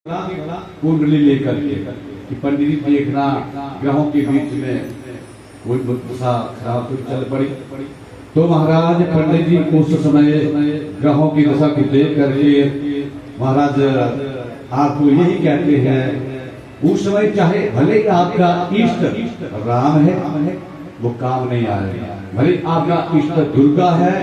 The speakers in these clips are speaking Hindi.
कुंडली लेकर के कि पंडित जी देखना ग्रहों के बीच में कोई दशा खराब कुछ चल पड़ी। तो महाराज पंडित जी उस समय ग्रहों की दशा को देख करके महाराज आपको यही कहते हैं, उस समय चाहे भले ही आपका इष्ट राम है वो काम नहीं आएगा, भले आपका इष्ट दुर्गा है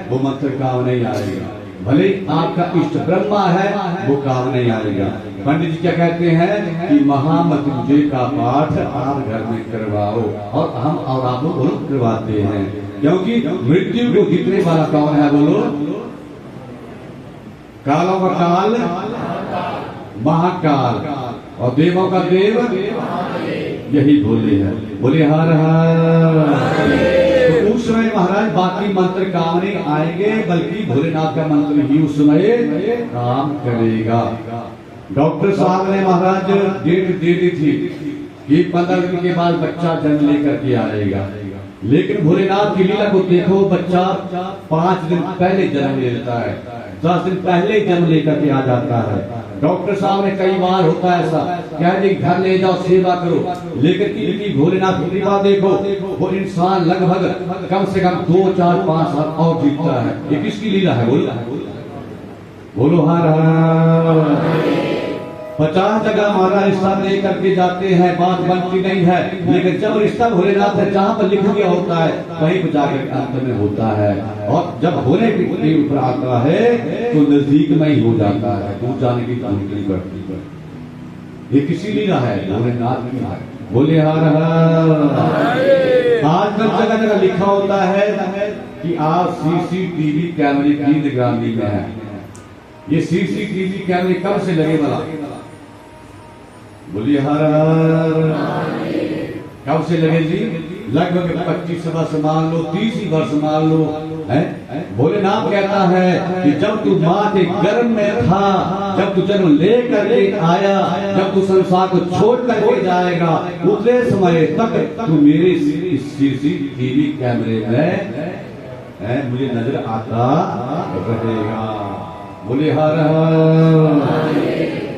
वो मंत्र काम नहीं आएगा, भले आपका इष्ट ब्रह्मा है वो काम नहीं आएगा। पंडित जी क्या कहते हैं कि महामृत्युंजय का पाठ आप घर में करवाओ, और हम और आप लोग करवाते हैं, क्योंकि मृत्यु को जीतने वाला कौन है बोलो? कालों का काल महाकाल और देवों का देव यही बोले हैं, बोले हर हर। तो उस समय महाराज बाकी मंत्र काम नहीं आएंगे, बल्कि भोलेनाथ का मंत्र ही उस समय काम करेगा। डॉक्टर साहब ने महाराज डेट दे दी थी कि 15 दिन के बाद बच्चा जन्म लेकर के आएगा, लेकिन भोलेनाथ की लीला को देखो, बच्चा 5 दिन पहले जन्म ले लेता है, 10 दिन पहले जन्म लेकर के आ जाता है। डॉक्टर साहब ने कई बार होता है ऐसा, कह दे घर ले जाओ सेवा करो, लेकिन इनकी भोलेनाथ की कृपा देखो, वो इंसान लगभग कम से कम 2, 4, 5 साल और जीतता है। ये किसकी लीला है बोलो हर हर। 50 जगह महाराज रिश्ता दे करके जाते हैं, बात बनती नहीं है, लेकिन जब रिश्ता भोलेनाथ है जहाँ पर लिख दिया होता है कहीं पर जाकर अंत में होता है, और जब होने के ऊपर आता है तो नजदीक में ही हो जाता है, दूर जाने की जरूरत नहीं पड़ती। ये किसी लीला है भोलेनाथ की है, बोले हर हर। आज कल जगह जगह लिखा होता है कि आप सीसीटीवी कैमरे की निगरानी में है। ये सीसीटीवी कैमरे कब से लगे वाला? बोलिए हर हर। कब से लगे जी? लगभग 25 वर्ष मान लो, 30 वर्ष मान लो है। भोलेनाथ कहता है कि जब तू माँ के गर्भ में था, जब तू जन्म ले करके आया, जब तू संसार को छोड़ करके जाएगा, उतने समय तक तू मेरे सीसीटीवी कैमरे में मुझे नजर आता रहेगा। बोले हर हर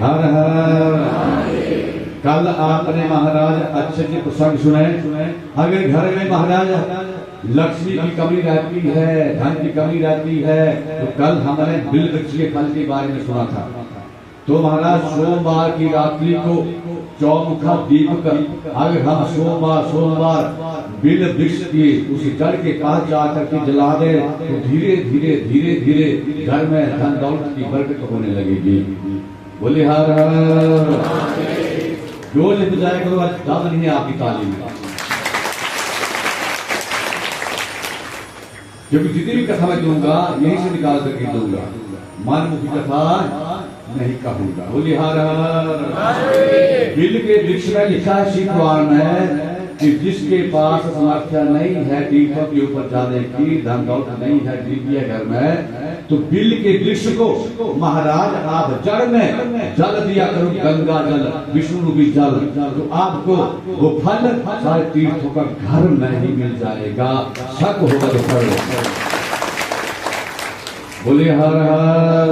हर हर। कल आपने महाराज अच्छे से प्रसंग सुने, अगर घर में महाराज लक्ष्मी की कमी रहती है, धन की कमी रहती है, तो कल हमने बिल वृक्ष के फल के बारे में सुना था। तो महाराज सोमवार की रात्रि को चौमुखा दीपक अगर हम सोमवार बिल वृक्ष की उस जड़ के पास जाकर के जला दे, तो धीरे धीरे धीरे धीरे घर में धन दौलत की बरकत होने लगेगी। बोले हर हर। जोर से बजाय करो, आज दाम नहीं है आपकी तालीम, क्योंकि जितनी भी कथा मैं दूंगा यही से निकाल करके दूंगा, मनमुखी कथा नहीं कहूंगा। बोले हर हर। बिल के वृक्ष में लिखा है शिव पुराण में कि जिसके पास सामर्थ्य नहीं है तीर्थों के ऊपर जाने की, धन दौलत नहीं है दिव्य घर में, तो बिल के वृक्ष को महाराज आप जड़ में जल दिया करो, गंगा जल, विष्णु भी जल, तो आपको वो फल सारे तीर्थों का घर में ही मिल जाएगा। शक होगा तो करो। बोले हर हर।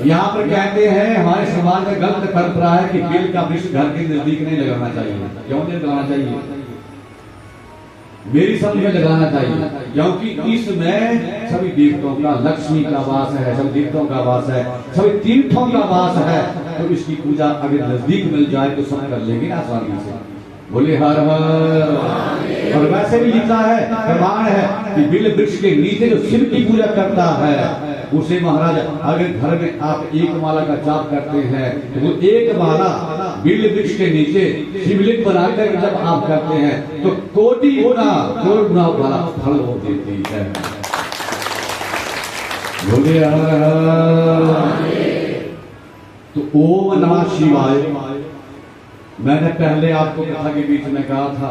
यहाँ पर कहते हैं हमारे समाज में गलत परंपरा है कि बिल का वृक्ष घर के नजदीक नहीं लगाना चाहिए। क्यों नहीं लगाना चाहिए? मेरी समझ में लगाना चाहिए, क्योंकि इसमें सभी देवताओं का, लक्ष्मी का वास है, सभी देवताओं का वास है, सभी तीर्थों का वास है, तो इसकी पूजा अगर नजदीक मिल जाए तो सब कर लेंगे आसानी से। बोले हर हर। और वैसे भी लिखा है, प्रमाण है कि बिल वृक्ष के नीचे जो शिव की पूजा करता है उसे महाराज अगर घर में आप एक माला का जाप करते हैं, तो वो एक माला बिल वृक्ष के नीचे शिवलिंग बनाकर जब आप करते हैं तो कोटि गुना वाला फल हो देती है। बोले हर हर। तो ओम नमः शिवाय। मैंने पहले आपको कथा के बीच में कहा था